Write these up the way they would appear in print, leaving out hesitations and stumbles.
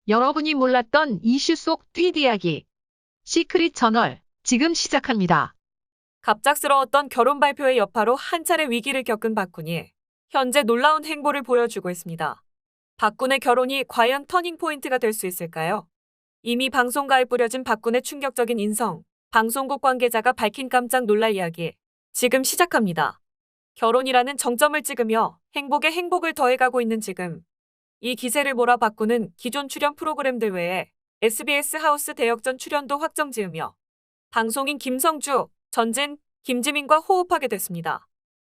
여러분이 몰랐던 이슈 속 뒷이야기. 시크릿 저널, 지금 시작합니다. 갑작스러웠던 결혼 발표의 여파로 한 차례 위기를 겪은 박군이 현재 놀라운 행보를 보여주고 있습니다. 박군의 결혼이 과연 터닝포인트가 될 수 있을까요? 이미 방송가에 뿌려진 박군의 충격적인 인성, 방송국 관계자가 밝힌 깜짝 놀랄 이야기. 지금 시작합니다. 결혼이라는 정점을 찍으며 행복에 행복을 더해가고 있는 지금. 이 기세를 몰아 박군은 기존 출연 프로그램들 외에 SBS 하우스 대역전 출연도 확정지으며 방송인 김성주, 전진, 김지민과 호흡하게 됐습니다.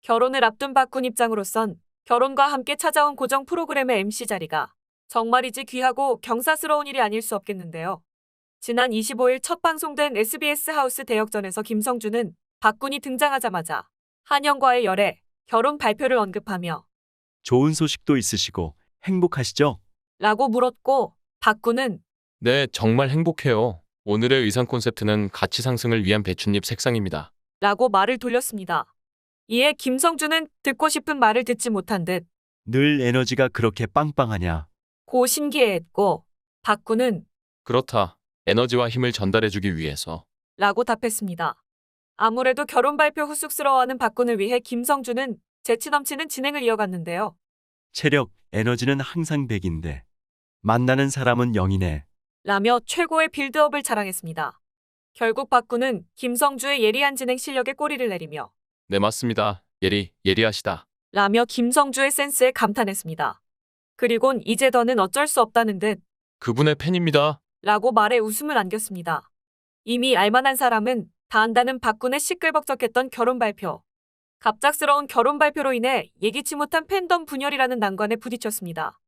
결혼을 앞둔 박군 입장으로선 결혼과 함께 찾아온 고정 프로그램의 MC 자리가 정말이지 귀하고 경사스러운 일이 아닐 수 없겠는데요. 지난 25일 첫 방송된 SBS 하우스 대역전에서 김성주는 박군이 등장하자마자 한영과의 열애, 결혼 발표를 언급하며 좋은 소식도 있으시고 행복하시죠? 라고 물었고 박군은 네, 정말 행복해요. 오늘의 의상 콘셉트는 가치 상승을 위한 배춧잎 색상입니다. 라고 말을 돌렸습니다. 이에 김성주는 듣고 싶은 말을 듣지 못한 듯 늘 에너지가 그렇게 빵빵하냐? 고 신기해했고 박군은 그렇다. 에너지와 힘을 전달해주기 위해서. 라고 답했습니다. 아무래도 결혼 발표 후 쑥스러워하는 박군을 위해 김성주는 재치 넘치는 진행을 이어갔는데요. 체력, 에너지는 항상 100인데 만나는 사람은 0이네. 라며 최고의 빌드업을 자랑했습니다. 결국 박군은 김성주의 예리한 진행 실력에 꼬리를 내리며 네, 맞습니다. 예리하시다. 라며 김성주의 센스에 감탄했습니다. 그리곤 이제 더는 어쩔 수 없다는 듯 그분의 팬입니다. 라고 말에 웃음을 안겼습니다. 이미 알만한 사람은 다 안다는 박군의 시끌벅적했던 결혼 발표. 갑작스러운 결혼 발표로 인해 예기치 못한 팬덤 분열이라는 난관에 부딪혔습니다.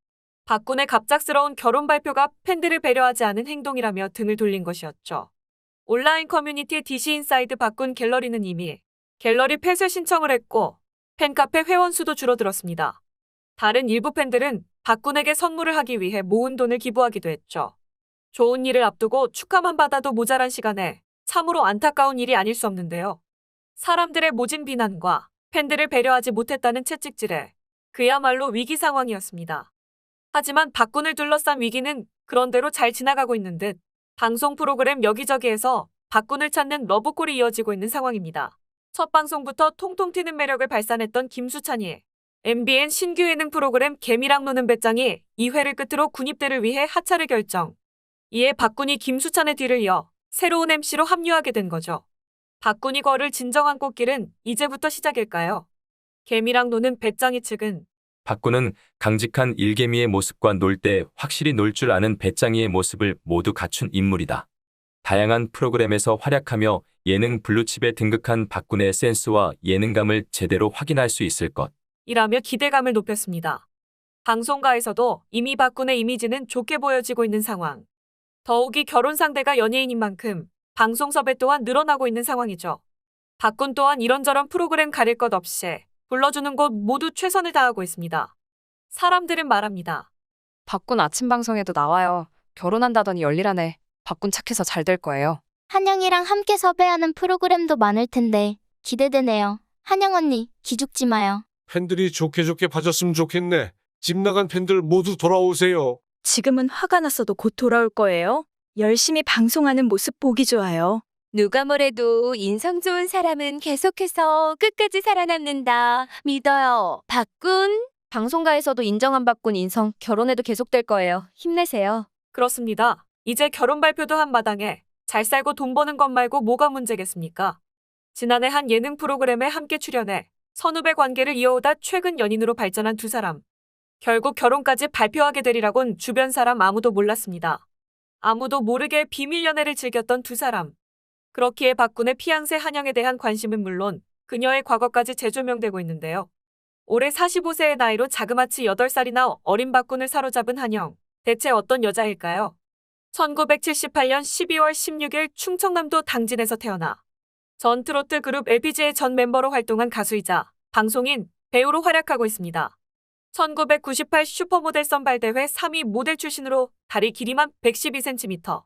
박군의 갑작스러운 결혼 발표가 팬들을 배려하지 않은 행동이라며 등을 돌린 것이었죠. 온라인 커뮤니티 DC인사이드 박군 갤러리는 이미 갤러리 폐쇄 신청을 했고 팬카페 회원 수도 줄어들었습니다. 다른 일부 팬들은 박군에게 선물을 하기 위해 모은 돈을 기부하기도 했죠. 좋은 일을 앞두고 축하만 받아도 모자란 시간에 참으로 안타까운 일이 아닐 수 없는데요. 사람들의 모진 비난과 팬들을 배려하지 못했다는 채찍질에 그야말로 위기 상황이었습니다. 하지만 박군을 둘러싼 위기는 그런대로 잘 지나가고 있는 듯 방송 프로그램 여기저기에서 박군을 찾는 러브콜이 이어지고 있는 상황입니다. 첫 방송부터 통통 튀는 매력을 발산했던 김수찬이 MBN 신규 예능 프로그램 개미랑 노는 배짱이 2회를 끝으로 군입대를 위해 하차를 결정. 이에 박군이 김수찬의 뒤를 이어 새로운 MC로 합류하게 된 거죠. 박군이 걸을 진정한 꽃길은 이제부터 시작일까요? 개미랑 노는 배짱이 측은 박군은 강직한 일개미의 모습과 놀 때 확실히 놀 줄 아는 배짱이의 모습을 모두 갖춘 인물이다. 다양한 프로그램에서 활약하며 예능 블루칩에 등극한 박군의 센스와 예능감을 제대로 확인할 수 있을 것. 이라며 기대감을 높였습니다. 방송가에서도 이미 박군의 이미지는 좋게 보여지고 있는 상황. 더욱이 결혼 상대가 연예인인 만큼 방송 섭외 또한 늘어나고 있는 상황이죠. 박군 또한 이런저런 프로그램 가릴 것 없이 불러주는 곳 모두 최선을 다하고 있습니다. 사람들은 말합니다. 박군 아침 방송에도 나와요. 결혼한다더니 열일하네. 박군 착해서 잘 될 거예요. 한영이랑 함께 섭외하는 프로그램도 많을 텐데 기대되네요. 한영 언니, 기죽지 마요. 팬들이 좋게 봐줬으면 좋겠네. 집 나간 팬들 모두 돌아오세요. 지금은 화가 났어도 곧 돌아올 거예요. 열심히 방송하는 모습 보기 좋아요. 누가 뭐래도 인성 좋은 사람은 계속해서 끝까지 살아남는다. 믿어요. 박군. 방송가에서도 인정한 박군 인성 결혼해도 계속될 거예요. 힘내세요. 그렇습니다. 이제 결혼 발표도 한 마당에 잘 살고 돈 버는 것 말고 뭐가 문제겠습니까? 지난해 한 예능 프로그램에 함께 출연해 선후배 관계를 이어오다 최근 연인으로 발전한 두 사람. 결국 결혼까지 발표하게 되리라곤 주변 사람 아무도 몰랐습니다. 아무도 모르게 비밀 연애를 즐겼던 두 사람. 그렇기에 박군의 피앙새 한영에 대한 관심은 물론 그녀의 과거까지 재조명되고 있는데요. 올해 45세의 나이로 자그마치 8살이나 어린 박군을 사로잡은 한영. 대체 어떤 여자일까요? 1978년 12월 16일 충청남도 당진에서 태어나 전 트로트 그룹 LPG의 전 멤버로 활동한 가수이자 방송인, 배우로 활약하고 있습니다. 1998 슈퍼모델 선발대회 3위 모델 출신으로 다리 길이만 112cm.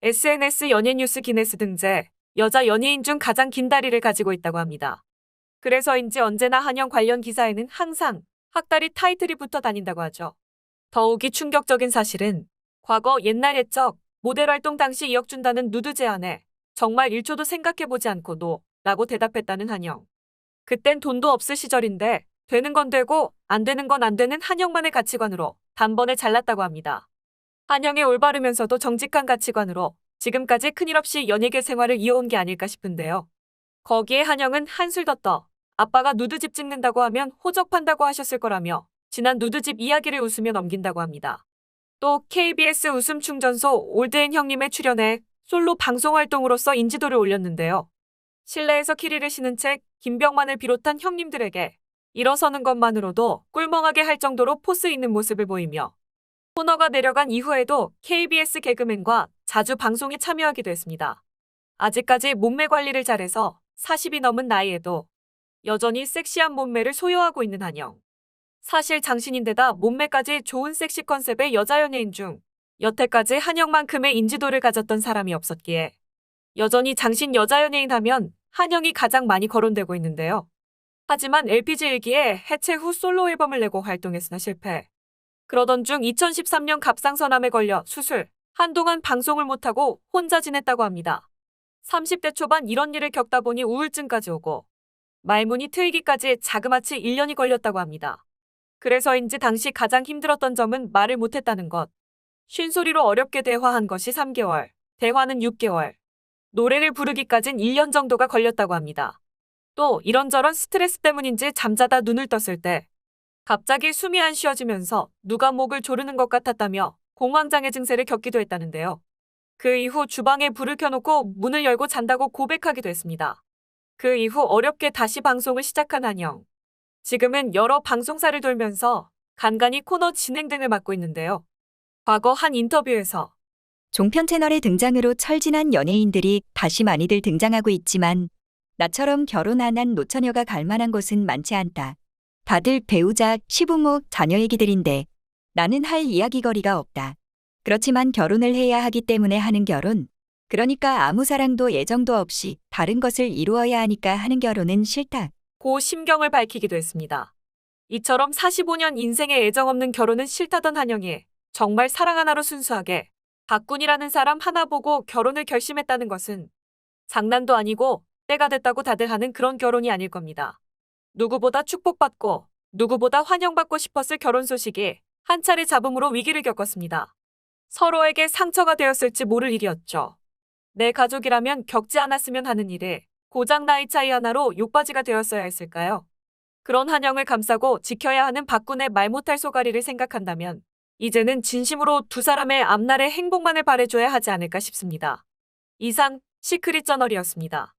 SNS 연예뉴스 기네스 등재 여자 연예인 중 가장 긴 다리를 가지고 있다고 합니다. 그래서인지 언제나 한영 관련 기사에는 항상 학다리 타이틀이 붙어 다닌다고 하죠. 더욱이 충격적인 사실은 과거 옛날 옛적 모델 활동 당시 2억 준다는 누드 제안에 정말 1초도 생각해보지 않고 노 라고 대답했다는 한영. 그땐 돈도 없을 시절인데 되는 건 되고 안 되는 건 안 되는 한영만의 가치관으로 단번에 잘났다고 합니다. 한영의 올바르면서도 정직한 가치관으로 지금까지 큰일 없이 연예계 생활을 이어온 게 아닐까 싶은데요. 거기에 한영은 한술 더 떠 아빠가 누드집 찍는다고 하면 호적판다고 하셨을 거라며 지난 누드집 이야기를 웃으며 넘긴다고 합니다. 또 KBS 웃음 충전소 올드앤 형님에 출연해 솔로 방송활동으로서 인지도를 올렸는데요. 실내에서 키리를 신은 채 김병만을 비롯한 형님들에게 일어서는 것만으로도 꿀멍하게 할 정도로 포스 있는 모습을 보이며 코너가 내려간 이후에도 KBS 개그맨과 자주 방송에 참여하기도 했습니다. 아직까지 몸매 관리를 잘해서 40이 넘은 나이에도 여전히 섹시한 몸매를 소유하고 있는 한영. 사실 장신인데다 몸매까지 좋은 섹시 컨셉의 여자 연예인 중 여태까지 한영만큼의 인지도를 가졌던 사람이 없었기에 여전히 장신 여자 연예인 하면 한영이 가장 많이 거론되고 있는데요. 하지만 LPG 1기에 해체 후 솔로 앨범을 내고 활동했으나 실패. 그러던 중 2013년 갑상선암에 걸려 수술, 한동안 방송을 못하고 혼자 지냈다고 합니다. 30대 초반 이런 일을 겪다 보니 우울증까지 오고 말문이 트이기까지 자그마치 1년이 걸렸다고 합니다. 그래서인지 당시 가장 힘들었던 점은 말을 못했다는 것. 쉰소리로 어렵게 대화한 것이 3개월, 대화는 6개월, 노래를 부르기까진 1년 정도가 걸렸다고 합니다. 또 이런저런 스트레스 때문인지 잠자다 눈을 떴을 때 갑자기 숨이 안 쉬어지면서 누가 목을 조르는 것 같았다며 공황장애 증세를 겪기도 했다는데요. 그 이후 주방에 불을 켜놓고 문을 열고 잔다고 고백하기도 했습니다. 그 이후 어렵게 다시 방송을 시작한 한영. 지금은 여러 방송사를 돌면서 간간히 코너 진행 등을 맡고 있는데요. 과거 한 인터뷰에서 종편 채널의 등장으로 철진한 연예인들이 다시 많이들 등장하고 있지만 나처럼 결혼 안 한 노처녀가 갈 만한 곳은 많지 않다. 다들 배우자, 시부모, 자녀 얘기들인데 나는 할 이야기거리가 없다. 그렇지만 결혼을 해야 하기 때문에 하는 결혼. 그러니까 아무 사랑도 애정도 없이 다른 것을 이루어야 하니까 하는 결혼은 싫다. 고 심경을 밝히기도 했습니다. 이처럼 45년 인생에 애정 없는 결혼은 싫다던 한영이 정말 사랑 하나로 순수하게 박군이라는 사람 하나 보고 결혼을 결심했다는 것은 장난도 아니고 때가 됐다고 다들 하는 그런 결혼이 아닐 겁니다. 누구보다 축복받고 누구보다 환영받고 싶었을 결혼 소식이 한 차례 잡음으로 위기를 겪었습니다. 서로에게 상처가 되었을지 모를 일이었죠. 내 가족이라면 겪지 않았으면 하는 일에 고작 나이 차이 하나로 욕바지가 되었어야 했을까요? 그런 한영을 감싸고 지켜야 하는 박군의 말 못할 소가리를 생각한다면 이제는 진심으로 두 사람의 앞날의 행복만을 바라줘야 하지 않을까 싶습니다. 이상 시크릿 저널이었습니다.